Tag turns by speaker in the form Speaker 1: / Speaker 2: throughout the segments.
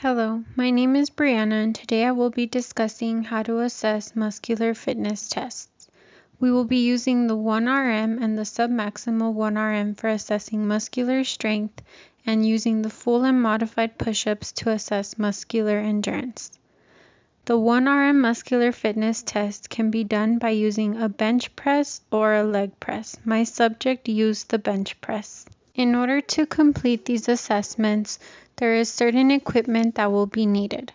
Speaker 1: Hello, my name is Briana and today I will be discussing how to assess muscular fitness tests. We will be using the 1RM and the submaximal 1RM for assessing muscular strength and using the full and modified push-ups to assess muscular endurance. The 1RM muscular fitness test can be done by using a bench press or a leg press. My subject used the bench press. In order to complete these assessments, there is certain equipment that will be needed.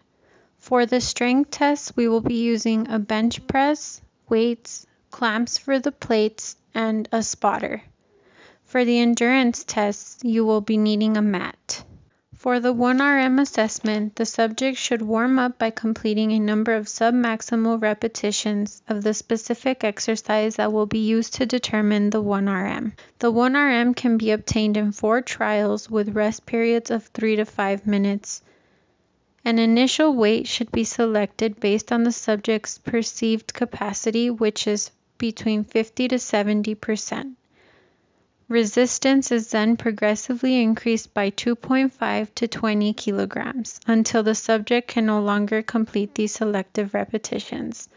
Speaker 1: For the strength test, we will be using a bench press, weights, clamps for the plates, and a spotter. For the endurance tests, you will be needing a mat. For the 1RM assessment, the subject should warm up by completing a number of submaximal repetitions of the specific exercise that will be used to determine the 1RM. The 1RM can be obtained in 4 trials with rest periods of 3 to 5 minutes. An initial weight should be selected based on the subject's perceived capacity, which is between 50 to 70%. Resistance is then progressively increased by 2.5 to 20 kilograms until the subject can no longer complete these selective repetitions.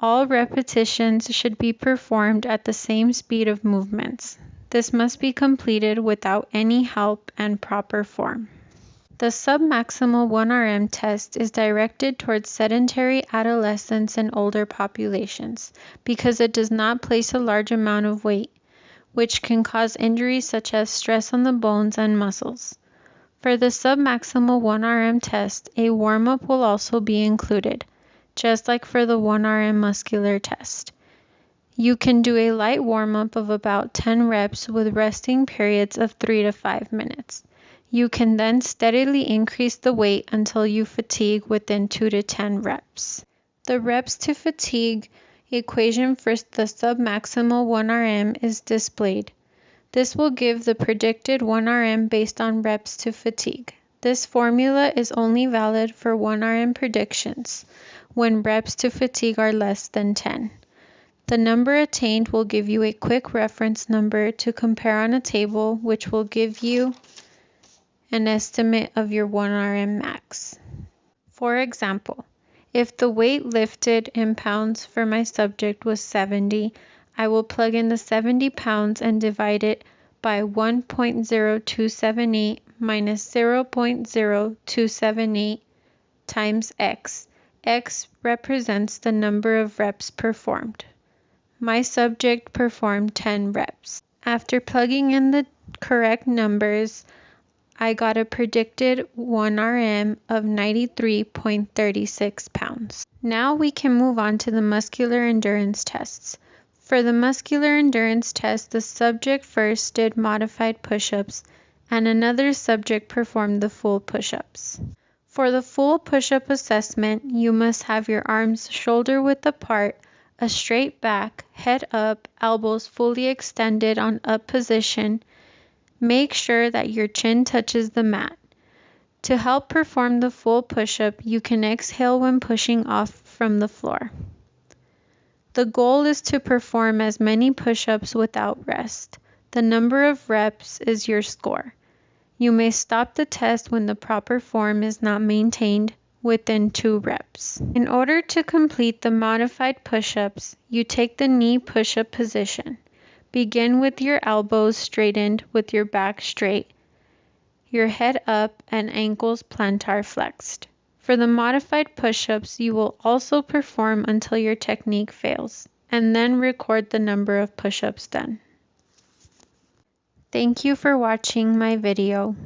Speaker 1: All repetitions should be performed at the same speed of movements. This must be completed without any help and proper form. The submaximal 1RM test is directed towards sedentary adolescents and older populations because it does not place a large amount of weight, which can cause injuries such as stress on the bones and muscles. For the submaximal 1RM test, a warm-up will also be included, just like for the 1RM muscular test. You can do a light warm-up of about 10 reps with resting periods of 3 to 5 minutes. You can then steadily increase the weight until you fatigue within 2 to 10 reps. The reps to fatigue equation for the submaximal 1RM is displayed. This will give the predicted 1RM based on reps to fatigue. This formula is only valid for 1RM predictions when reps to fatigue are less than 10. The number attained will give you a quick reference number to compare on a table, which will give you an estimate of your 1RM max. For example, if the weight lifted in pounds for my subject was 70, I will plug in the 70 pounds and divide it by 1.0278 minus 0.0278 times x. X represents the number of reps performed. My subject performed 10 reps. After plugging in the correct numbers, I got a predicted 1RM of 93.36 pounds. Now we can move on to the muscular endurance tests. For the muscular endurance test, the subject first did modified push-ups and another subject performed the full push-ups. For the full push-up assessment, you must have your arms shoulder-width apart, a straight back, head up, elbows fully extended on up position. Make sure that your chin touches the mat. To help perform the full push-up, you can exhale when pushing off from the floor. The goal is to perform as many push-ups without rest. The number of reps is your score. You may stop the test when the proper form is not maintained within 2 reps. In order to complete the modified push-ups, you take the knee push-up position. Begin with your elbows straightened with your back straight, your head up, and ankles plantar flexed. For the modified push-ups, you will also perform until your technique fails, and then record the number of push-ups done. Thank you for watching my video.